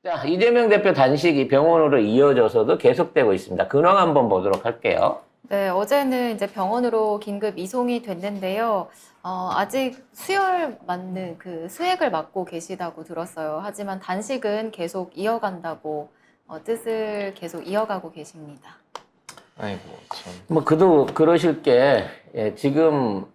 자, 이재명 대표 단식이 병원으로 이어져서도 계속되고 있습니다. 근황 한번 보도록 할게요. 네, 어제는 이제 병원으로 긴급 이송이 됐는데요. 아직 수혈 맞는 그 수액을 맞고 계시다고 들었어요. 하지만 단식은 계속 이어간다고 뜻을 계속 이어가고 계십니다. 아이고 참. 뭐 그도 그러실 게 지금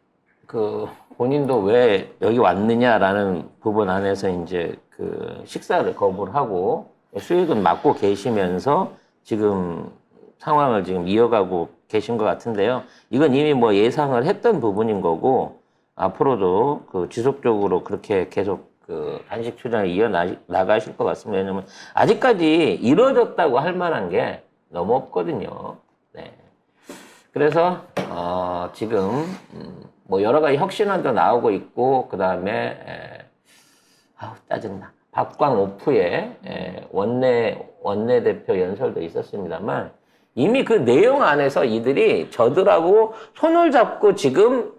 그 본인도 왜 여기 왔느냐라는 부분 안에서 이제 그 식사를 거부를 하고 수익은 맡고 계시면서 지금 상황을 지금 이어가고 계신 것 같은데요. 이건 이미 뭐 예상을 했던 부분인 거고 앞으로도 그 지속적으로 그렇게 계속 그 단식 투쟁을 나가실 것 같습니다. 왜냐면 아직까지 이루어졌다고 할 만한 게 너무 없거든요. 네. 그래서 지금 뭐 여러 가지 혁신안도 나오고 있고 그다음에 짜증나. 박광 오프의 원내대표 연설도 있었습니다만 이미 그 내용 안에서 이들이 저들하고 손을 잡고 지금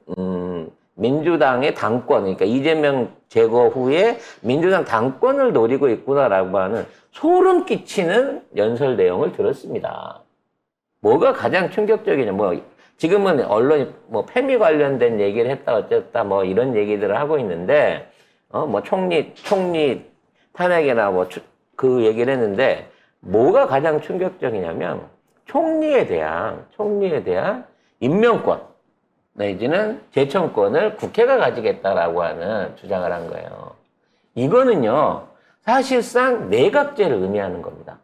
민주당의 당권, 그러니까 이재명 제거 후에 민주당 당권을 노리고 있구나라고 하는 소름 끼치는 연설 내용을 들었습니다. 뭐가 가장 충격적이냐, 뭐, 지금은 언론이 뭐 페미 관련된 얘기를 했다, 어쨌다, 뭐 이런 얘기들을 하고 있는데, 뭐 총리 탄핵이나 뭐 그 얘기를 했는데, 뭐가 가장 충격적이냐면, 총리에 대한 임명권, 내지는 제청권을 국회가 가지겠다라고 하는 주장을 한 거예요. 이거는요, 사실상 내각제를 의미하는 겁니다.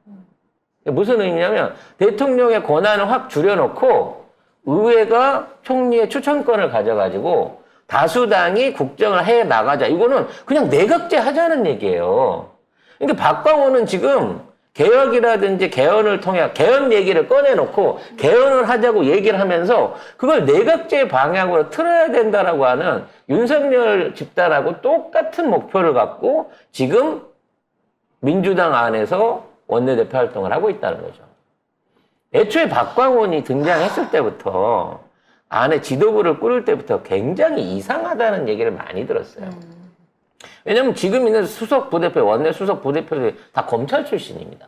무슨 의미냐면 대통령의 권한을 확 줄여놓고 의회가 총리의 추천권을 가져가지고 다수당이 국정을 해 나가자. 이거는 그냥 내각제 하자는 얘기예요. 그러니까 박광호는 지금 개혁이라든지 개헌을 통해 개헌 얘기를 꺼내놓고 개헌을 하자고 얘기를 하면서 그걸 내각제 방향으로 틀어야 된다라고 하는 윤석열 집단하고 똑같은 목표를 갖고 지금 민주당 안에서 원내대표 활동을 하고 있다는 거죠. 애초에 박광원이 등장했을 때부터 안에 지도부를 꾸릴 때부터 굉장히 이상하다는 얘기를 많이 들었어요. 왜냐면 지금 있는 수석 부대표, 원내 수석 부대표들이 다 검찰 출신입니다.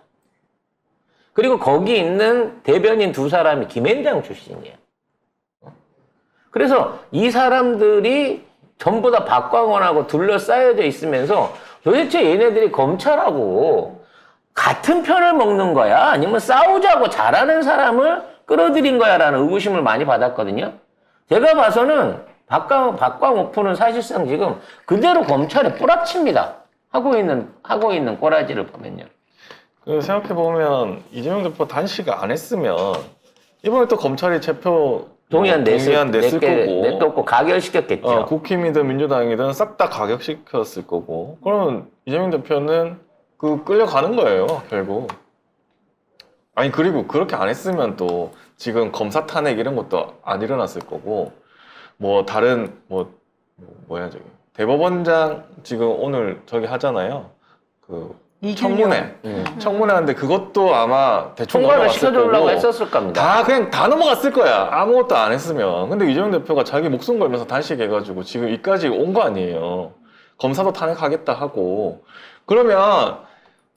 그리고 거기 있는 대변인 두 사람이 김앤장 출신이에요. 그래서 이 사람들이 전부 다 박광원하고 둘러싸여져 있으면서 도대체 얘네들이 검찰하고 같은 편을 먹는 거야? 아니면 싸우자고 잘하는 사람을 끌어들인 거야? 라는 의구심을 많이 받았거든요. 제가 봐서는 박광오프는 사실상 지금 그대로 검찰에 뿌락칩니다. 하고 있는 꼬라지를 보면요. 생각해보면 이재명 대표 단식 안 했으면 이번에 또 검찰이 체포 동의안 냈을 거고 내놓고 가결시켰겠죠. 국힘이든 민주당이든 싹 다 가결시켰을 거고 그러면 이재명 대표는 끌려가는 거예요, 결국. 아니, 그리고 그렇게 안 했으면 또 지금 검사 탄핵 이런 것도 안 일어났을 거고, 뭐, 다른, 뭐야, 대법원장 지금 오늘 하잖아요. 청문회. 청문회 하는데 그것도 아마 대충 통과를 넘어갔을 시켜주려고 거고, 했었을 겁니다. 그냥 다 넘어갔을 거야. 아무것도 안 했으면. 근데 이재명 대표가 자기 목숨 걸면서 단식해가지고 지금 이까지 온 거 아니에요. 검사도 탄핵하겠다 하고. 그러면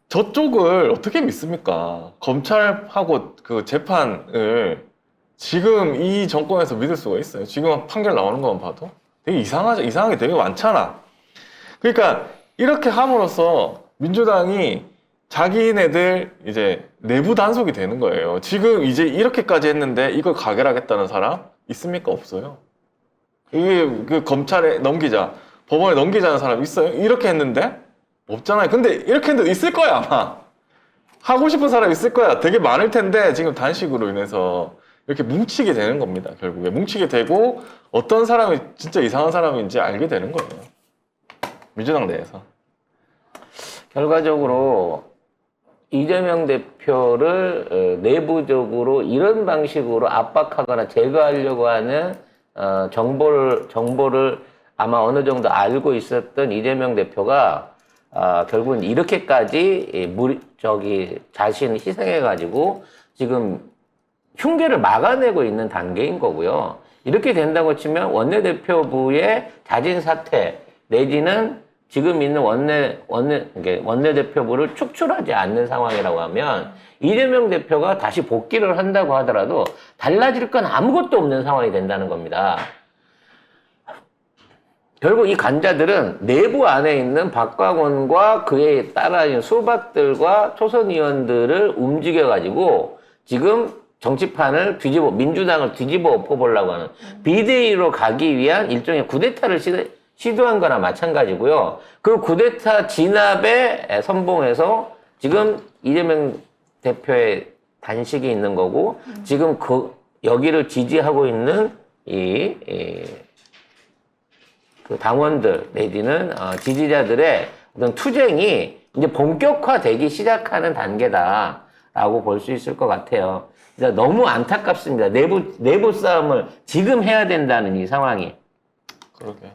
저쪽을 어떻게 믿습니까? 검찰하고 그 재판을 지금 이 정권에서 믿을 수가 있어요. 지금 판결 나오는 것만 봐도 되게 이상하게 되게 많잖아. 그러니까 이렇게 함으로써 민주당이 자기네들 이제 내부 단속이 되는 거예요. 지금 이제 이렇게까지 했는데 이걸 가결하겠다는 사람 있습니까? 없어요. 이게 그 검찰에 넘기자, 법원에 넘기자는 사람 있어요? 이렇게 했는데 없잖아요. 근데 이렇게 했는데 있을 거야, 아마. 하고 싶은 사람 있을 거야. 되게 많을 텐데 지금 단식으로 인해서 이렇게 뭉치게 되는 겁니다. 결국에 뭉치게 되고 어떤 사람이 진짜 이상한 사람인지 알게 되는 거예요. 민주당 내에서. 결과적으로 이재명 대표를 내부적으로 이런 방식으로 압박하거나 제거하려고 하는 정보를 아마 어느 정도 알고 있었던 이재명 대표가 결국은 이렇게까지 자신을 희생해가지고 지금 흉계를 막아내고 있는 단계인 거고요. 이렇게 된다고 치면 원내대표부의 자진 사퇴 내지는 지금 있는 원내대표부를 축출하지 않는 상황이라고 하면 이재명 대표가 다시 복귀를 한다고 하더라도 달라질 건 아무것도 없는 상황이 된다는 겁니다. 결국 이 간자들은 내부 안에 있는 박광원과 그에 따라 수박들과 초선 의원들을 움직여가지고 지금 정치판을 민주당을 뒤집어 엎어보려고 하는 비대위로 가기 위한 일종의 쿠데타를 시도한 거나 마찬가지고요. 그 쿠데타 진압에 선봉해서 지금 이재명 대표의 단식이 있는 거고 지금 여기를 지지하고 있는 그 당원들 내지는 지지자들의 어떤 투쟁이 이제 본격화되기 시작하는 단계다라고 볼 수 있을 것 같아요. 그러니까 너무 안타깝습니다. 내부 싸움을 지금 해야 된다는 이 상황이. 그러게.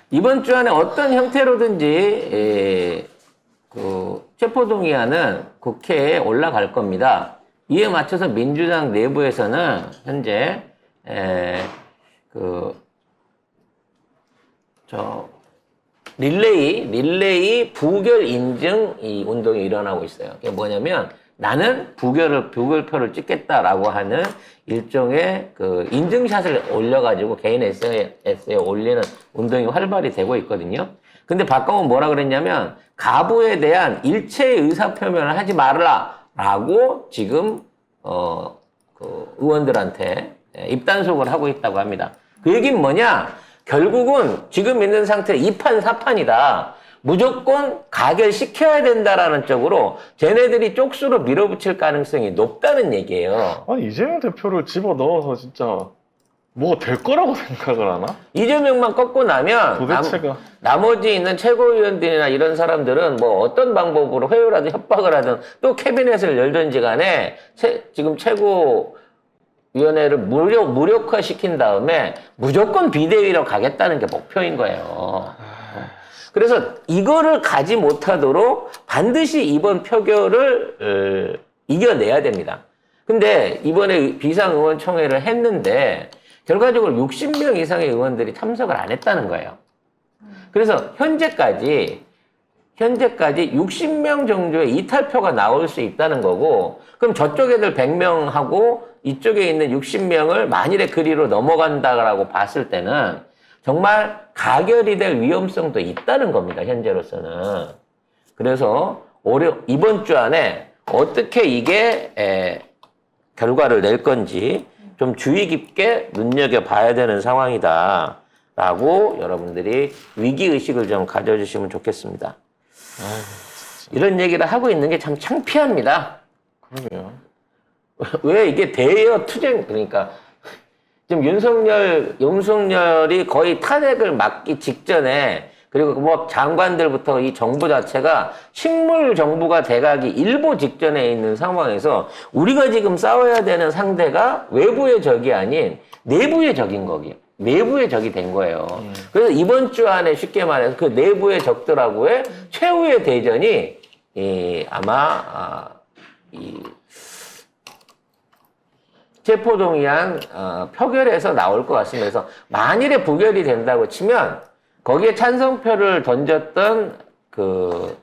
이번 주 안에 어떤 형태로든지 그 체포동의안은 국회에 올라갈 겁니다. 이에 맞춰서 민주당 내부에서는 현재 릴레이 부결 인증 이 운동이 일어나고 있어요. 이게 뭐냐면 나는 부결표를 찍겠다라고 하는 일종의 그 인증샷을 올려가지고 개인 SNS에 올리는 운동이 활발히 되고 있거든요. 근데 박광훈 뭐라 그랬냐면 가부에 대한 일체의 의사표명을 하지 말라라고 지금 그 의원들한테 입단속을 하고 있다고 합니다. 그 얘기는 뭐냐? 결국은 지금 있는 상태 2판 4판이다. 무조건 가결시켜야 된다라는 쪽으로 쟤네들이 쪽수로 밀어붙일 가능성이 높다는 얘기예요. 아니, 이재명 대표를 집어넣어서 진짜 뭐가 될 거라고 생각을 하나? 이재명만 꺾고 나면 도대체가. 나머지 있는 최고위원들이나 이런 사람들은 뭐 어떤 방법으로 회유라든 협박을 하든 또 캐비넷을 열든지 간에 지금 최고위원회를 무력화시킨 다음에 무조건 비대위로 가겠다는 게 목표인 거예요. 그래서 이거를 가지 못하도록 반드시 이번 표결을 이겨내야 됩니다. 근데 이번에 비상의원총회를 했는데 결과적으로 60명 이상의 의원들이 참석을 안 했다는 거예요. 그래서 현재까지 60명 정도의 이탈표가 나올 수 있다는 거고 그럼 저쪽 애들 100명하고 이쪽에 있는 60명을 만일에 그리로 넘어간다라고 봤을 때는 정말 가결이 될 위험성도 있다는 겁니다. 현재로서는. 그래서 이번 주 안에 어떻게 이게 결과를 낼 건지 좀 주의 깊게 눈여겨봐야 되는 상황이다 라고 여러분들이 위기의식을 좀 가져주시면 좋겠습니다. 이런 얘기를 하고 있는 게 참 창피합니다. 그러게요. 왜 이게 대여 투쟁, 그러니까 지금 윤석열이 거의 탄핵을 맞기 직전에 그리고 뭐 장관들부터 이 정부 자체가 식물 정부가 돼가기 일보 직전에 있는 상황에서 우리가 지금 싸워야 되는 상대가 외부의 적이 아닌 내부의 적인 거기. 내부의 적이 된 거예요. 그래서 이번 주 안에 쉽게 말해서 그 내부의 적들하고의 최후의 대전이 아마 체포동의안 표결에서 나올 것 같습니다. 그래서 만일에 부결이 된다고 치면 거기에 찬성표를 던졌던 그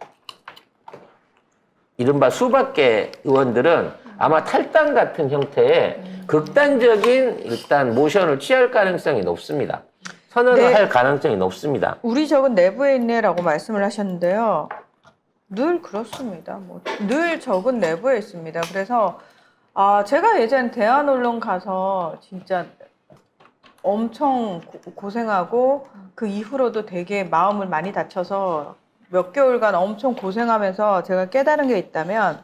이른바 수박계 의원들은 아마 탈당 같은 형태의 극단적인 일단 모션을 취할 가능성이 높습니다. 선언을 할 가능성이 높습니다. 우리 적은 내부에 있네라고 말씀을 하셨는데요. 늘 그렇습니다. 늘 적은 내부에 있습니다. 그래서 제가 예전 대한언론 가서 진짜 엄청 고생하고 그 이후로도 되게 마음을 많이 다쳐서 몇 개월간 엄청 고생하면서 제가 깨달은 게 있다면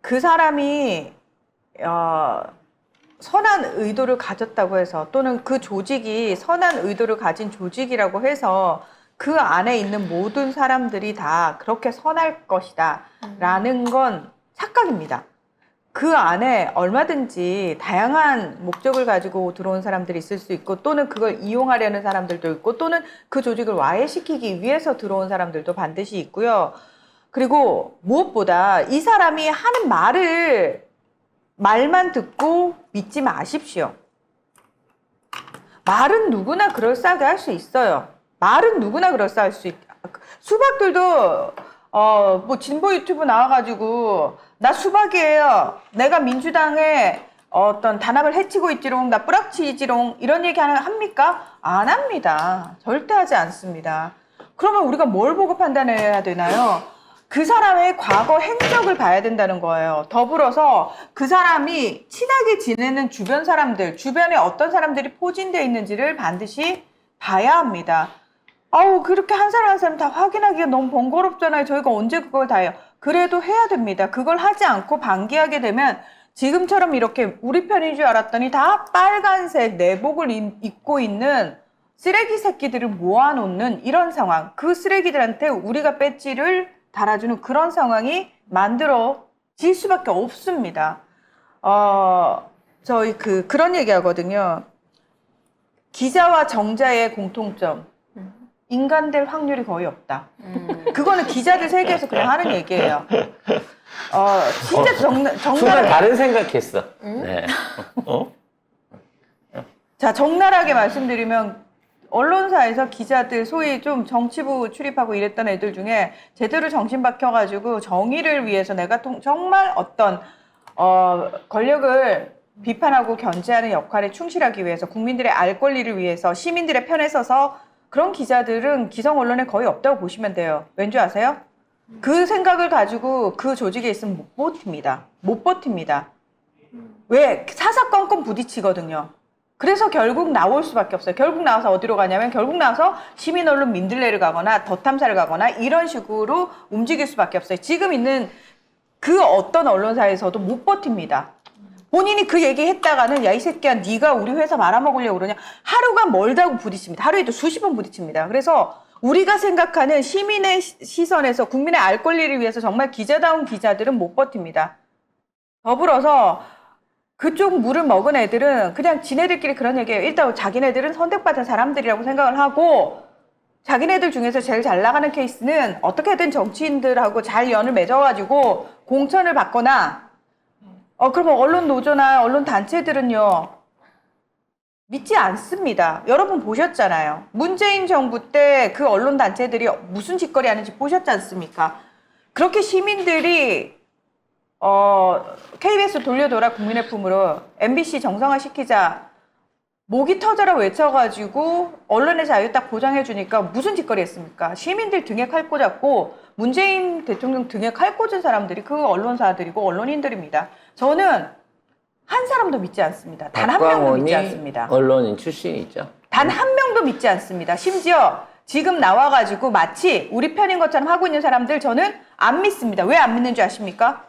그 사람이 선한 의도를 가졌다고 해서 또는 그 조직이 선한 의도를 가진 조직이라고 해서 그 안에 있는 모든 사람들이 다 그렇게 선할 것이다 라는 건 착각입니다. 그 안에 얼마든지 다양한 목적을 가지고 들어온 사람들이 있을 수 있고 또는 그걸 이용하려는 사람들도 있고 또는 그 조직을 와해시키기 위해서 들어온 사람들도 반드시 있고요. 그리고 무엇보다 이 사람이 하는 말만 듣고 믿지 마십시오. 말은 누구나 그럴싸하게 할 수 있어요. 말은 누구나 그럴싸할 수 있다. 수박들도 뭐 진보 유튜브 나와가지고 나 수박이에요. 내가 민주당의 어떤 단합을 해치고 있지롱, 나 뿌락치지롱 이런 얘기 합니까? 안 합니다. 절대 하지 않습니다. 그러면 우리가 뭘 보고 판단해야 되나요? 그 사람의 과거 행적을 봐야 된다는 거예요. 더불어서 그 사람이 친하게 지내는 주변 사람들, 주변에 어떤 사람들이 포진되어 있는지를 반드시 봐야 합니다. 아우, 그렇게 한 사람 한 사람 다 확인하기가 너무 번거롭잖아요. 저희가 언제 그걸 다 해요. 그래도 해야 됩니다. 그걸 하지 않고 방기하게 되면 지금처럼 이렇게 우리 편인 줄 알았더니 다 빨간색 내복을 입고 있는 쓰레기 새끼들을 모아놓는 이런 상황. 그 쓰레기들한테 우리가 배지를 달아주는 그런 상황이 만들어질 수밖에 없습니다. 저희 그런 얘기 하거든요. 기자와 정자의 공통점. 인간 될 확률이 거의 없다. 그거는 기자들 세계에서 그냥 하는 얘기예요. 진짜 순간 적나라하게, 다른 생각했어. 네. 자, 적나라하게 말씀드리면, 언론사에서 기자들, 소위 좀 정치부 출입하고 이랬던 애들 중에 제대로 정신 박혀가지고 정의를 위해서 내가 정말 어떤, 권력을 비판하고 견제하는 역할에 충실하기 위해서 국민들의 알 권리를 위해서 시민들의 편에 서서 그런 기자들은 기성 언론에 거의 없다고 보시면 돼요. 왠지 아세요? 그 생각을 가지고 그 조직에 있으면 못 버팁니다. 못 버팁니다. 왜? 사사건건 부딪히거든요. 그래서 결국 나올 수밖에 없어요. 결국 나와서 어디로 가냐면 결국 나와서 시민 언론 민들레를 가거나 덧탐사를 가거나 이런 식으로 움직일 수밖에 없어요. 지금 있는 그 어떤 언론사에서도 못 버팁니다. 본인이 그 얘기 했다가는 야, 이 새끼야, 네가 우리 회사 말아먹으려고 그러냐. 하루가 멀다고 부딪힙니다. 하루에도 수십 번 부딪힙니다. 그래서 우리가 생각하는 시민의 시선에서 국민의 알 권리를 위해서 정말 기자다운 기자들은 못 버팁니다. 더불어서 그쪽 물을 먹은 애들은 그냥 지네들끼리 그런 얘기해요. 일단 자기네들은 선택받은 사람들이라고 생각을 하고 자기네들 중에서 제일 잘 나가는 케이스는 어떻게든 정치인들하고 잘 연을 맺어가지고 공천을 받거나 그러면 언론 노조나 언론 단체들은요, 믿지 않습니다. 여러분 보셨잖아요. 문재인 정부 때 그 언론 단체들이 무슨 짓거리 하는지 보셨지 않습니까? 그렇게 시민들이, KBS 돌려돌아 국민의 품으로 MBC 정상화 시키자 목이 터져라 외쳐가지고 언론의 자유 딱 보장해주니까 무슨 짓거리 했습니까? 시민들 등에 칼 꽂았고 문재인 대통령 등에 칼 꽂은 사람들이 그 언론사들이고 언론인들입니다. 저는 한 사람도 믿지 않습니다. 단 한 명도 믿지 않습니다. 언론인 출신이죠. 단 한 명도 믿지 않습니다. 심지어 지금 나와가지고 마치 우리 편인 것처럼 하고 있는 사람들 저는 안 믿습니다. 왜 안 믿는 줄 아십니까?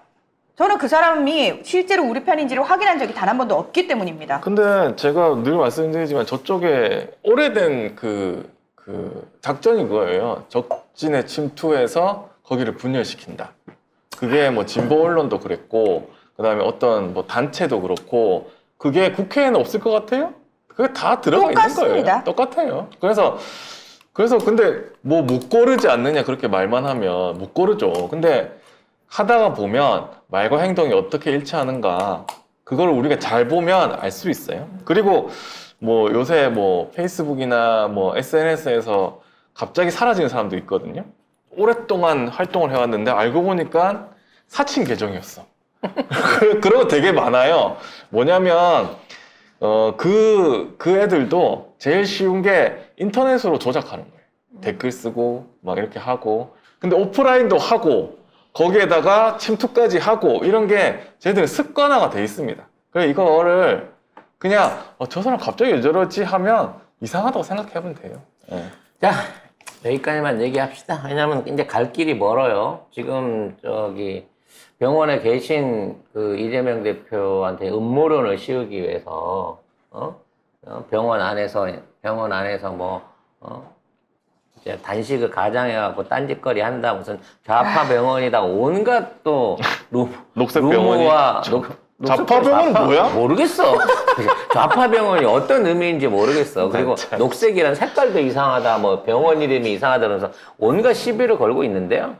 저는 그 사람이 실제로 우리 편인지를 확인한 적이 단 한 번도 없기 때문입니다. 근데 제가 늘 말씀드리지만 저쪽에 오래된 그 작전이 그거예요. 적진에 침투해서 거기를 분열시킨다. 그게 뭐 진보 언론도 그랬고, 그 다음에 어떤 뭐 단체도 그렇고, 그게 국회에는 없을 것 같아요? 그게 다 들어가 똑같습니다. 있는 거예요. 똑같아요. 그래서 근데 뭐 못 고르지 않느냐 그렇게 말만 하면 못 고르죠. 근데 하다가 보면 말과 행동이 어떻게 일치하는가 그걸 우리가 잘 보면 알 수 있어요. 그리고 뭐 요새 뭐 페이스북이나 뭐 SNS에서 갑자기 사라지는 사람도 있거든요. 오랫동안 활동을 해왔는데 알고 보니까 사칭 계정이었어. 그런 거 되게 많아요. 뭐냐면 그 애들도 제일 쉬운 게 인터넷으로 조작하는 거예요. 댓글 쓰고 막 이렇게 하고, 근데 오프라인도 하고 거기에다가 침투까지 하고 이런 게 쟤들은 습관화가 돼 있습니다. 그래서 이거를 그냥 저 사람 갑자기 왜 저러지 하면 이상하다고 생각해보면 돼요. 네. 자, 여기까지만 얘기합시다. 왜냐면 이제 갈 길이 멀어요. 지금 저기 병원에 계신 그 이재명 대표한테 음모론을 씌우기 위해서 병원 안에서 뭐 이제 단식을 가장해갖고 딴짓거리 한다, 무슨 좌파 병원이다, 온갖 또 녹색 병원이 루머와 좌파 병원은 뭐야? 모르겠어. 좌파 병원이 어떤 의미인지 모르겠어. 그리고 녹색이란 색깔도 이상하다, 뭐 병원 이름이 이상하다, 그러면서 온갖 시비를 걸고 있는데요.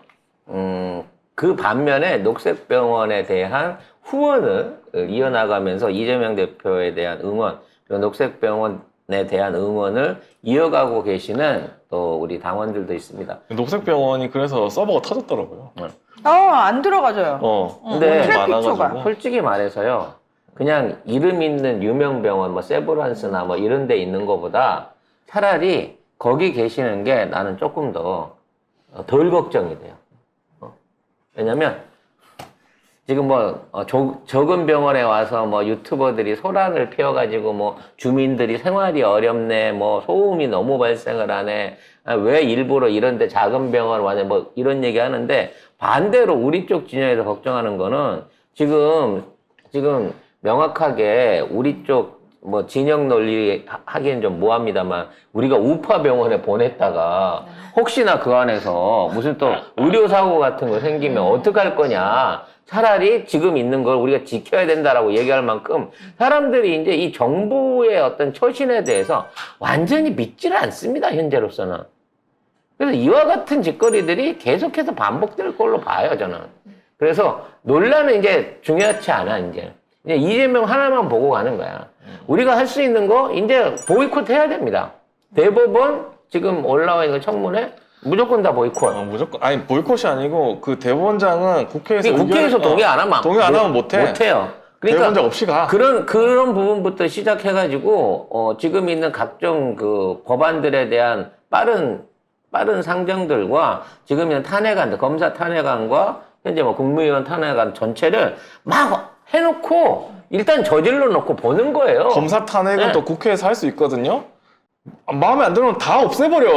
그 반면에 녹색 병원에 대한 후원을 이어나가면서 이재명 대표에 대한 응원, 그리고 녹색 병원 대한 응원을 이어가고 계시는 또 우리 당원들도 있습니다. 녹색병원이 그래서 서버가 터졌더라고요. 안 들어가져요. 근데 트래픽 많아가지고. 초과. 솔직히 말해서요, 그냥 이름 있는 유명 병원, 뭐 세브란스나 뭐 이런 데 있는 것보다 차라리 거기 계시는 게 나는 조금 더 덜 걱정이 돼요. 왜냐면 지금 적은 병원에 와서 뭐 유튜버들이 소란을 피워가지고 뭐 주민들이 생활이 어렵네, 뭐 소음이 너무 발생을 하네, 왜 일부러 이런데 작은 병원 와냐, 뭐 이런 얘기 하는데, 반대로 우리 쪽 진영에서 걱정하는 거는 지금 명확하게 우리 쪽 뭐 진영 논리 하기엔 좀 뭐합니다만, 우리가 우파 병원에 보냈다가 혹시나 그 안에서 무슨 또 의료사고 같은 거 생기면 어떡할 거냐. 차라리 지금 있는 걸 우리가 지켜야 된다라고 얘기할 만큼 사람들이 이제 이 정부의 어떤 처신에 대해서 완전히 믿지를 않습니다, 현재로서는. 그래서 이와 같은 짓거리들이 계속해서 반복될 걸로 봐요, 저는. 그래서 논란은 이제 중요하지 않아, 이제 이재명 하나만 보고 가는 거야. 우리가 할 수 있는 거 이제 보이콧 해야 됩니다. 대법원 지금 올라와 있는 청문회 무조건 다 보이콧. 무조건. 아니, 보이콧이 아니고 그 대법원장은 국회에서 동의 안 하면 동의 안 하면 못해. 못해요. 대법원장 없이 가. 그런 부분부터 시작해가지고 지금 있는 각종 그 법안들에 대한 빠른 상정들과 지금 있는 탄핵안, 검사 탄핵안과 현재 뭐 국무위원 탄핵안 전체를 막 해놓고 일단 저질러 놓고 보는 거예요. 검사 탄핵은 네. 또 국회에서 할 수 있거든요. 마음에 안 들면 다 없애버려.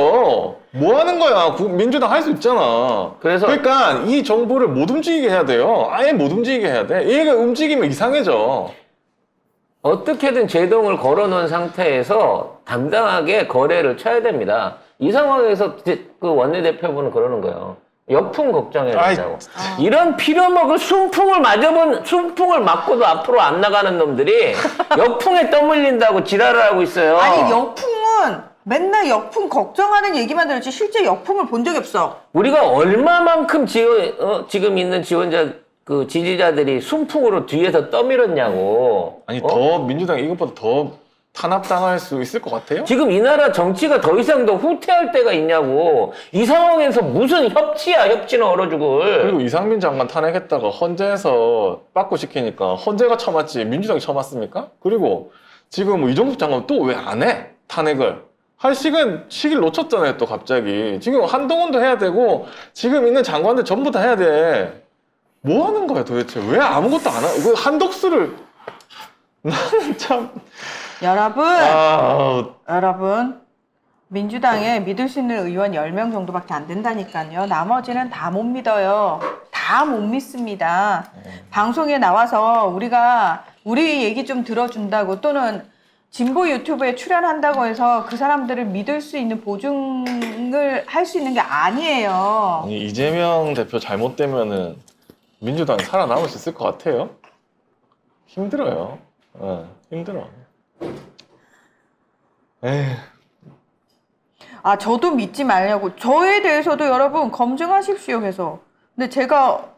뭐 하는 거야? 민주당 할 수 있잖아. 그러니까 이 정부를 못 움직이게 해야 돼요. 아예 못 움직이게 해야 돼. 얘가 움직이면 이상해져. 어떻게든 제동을 걸어놓은 상태에서 당당하게 거래를 쳐야 됩니다. 이 상황에서 그 원내대표분은 그러는 거예요. 역풍 걱정해야 된다고. 이런 필요먹을 순풍을 맞고도 앞으로 안 나가는 놈들이 역풍에 떠밀린다고 지랄을 하고 있어요. 아니, 역풍은 맨날 역풍 걱정하는 얘기만 들었지 실제 역풍을 본 적이 없어. 우리가 얼마만큼 지금 있는 지지자들이 순풍으로 뒤에서 떠밀었냐고. 아니, 더 민주당 이것보다 더 탄압당할 수 있을 것 같아요? 지금 이 나라 정치가 더 이상 더 후퇴할 때가 있냐고. 이 상황에서 무슨 협치는 얼어 죽을. 그리고 이상민 장관 탄핵했다가 헌재에서 빠꾸 시키니까 헌재가 쳐맞지 민주당이 쳐맞습니까? 그리고 지금 뭐 이종석 장관 또 왜 안 해? 탄핵을. 할 시기를 놓쳤잖아요, 또 갑자기. 지금 한동훈도 해야 되고 지금 있는 장관들 전부 다 해야 돼. 뭐 하는 거야 도대체? 왜 아무것도 안 하? 이거 한독수를 나는 참. 여러분, 민주당에 믿을 수 있는 의원 10명 정도밖에 안 된다니까요. 나머지는 다 못 믿어요. 다 못 믿습니다. 방송에 나와서 우리 얘기 좀 들어준다고, 또는 진보 유튜브에 출연한다고 해서 그 사람들을 믿을 수 있는 보증을 할 수 있는 게 아니에요. 아니, 이재명 대표 잘못되면은 민주당이 살아남을 수 있을 것 같아요? 힘들어요. 힘들어. 에휴. 저도 믿지 말냐고. 저에 대해서도 여러분 검증하십시오, 계속. 근데 제가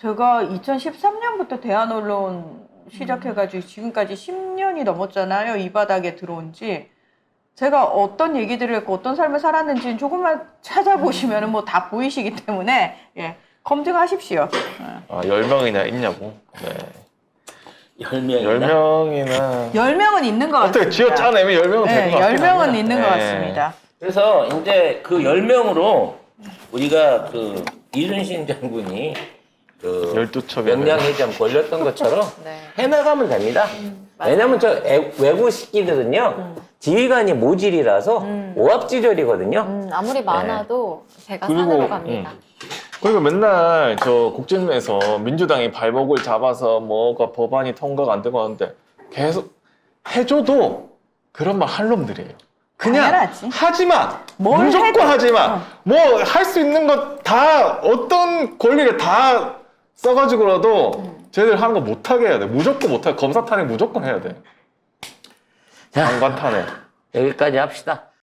2013년부터 대한언론 시작해가지고 지금까지 10년이 넘었잖아요. 이 바닥에 들어온 지. 제가 어떤 얘기들을 했고 어떤 삶을 살았는지는 조금만 찾아보시면 뭐 다 보이시기 때문에, 검증하십시오. 10명이나 있냐고. 네. 10명이나. 10명은 있는 것 같습니다. 어떻게 쥐어 짜내면 10명은 되는 것 같아요. 10명은 있는 것 같습니다. 그래서 이제 그 10명으로 우리가 이순신 장군이 12척에 명량해전 걸렸던 것처럼 네. 해나가면 됩니다. 맞아요. 왜냐면 외부 식기들은요, 지휘관이 모질이라서 오합지졸이거든요. 아무리 많아도 배가 그리고, 산으로 갑니다. 그리고 맨날 저 국진에서 민주당이 발목을 잡아서 뭐가 법안이 통과가 안 되고 하는데 계속 해줘도 그런 말 할 놈들이에요. 그냥 당연하지. 하지마. 뭘 무조건 해도- 하지마. 뭐 할 수 있는 거 다 어떤 권리를 다 써가지고라도 쟤들 하는 거 못하게 해야 돼. 무조건 못하게. 검사 탄핵 무조건 해야 돼. 자, 장관 탄핵. 여기까지 합시다.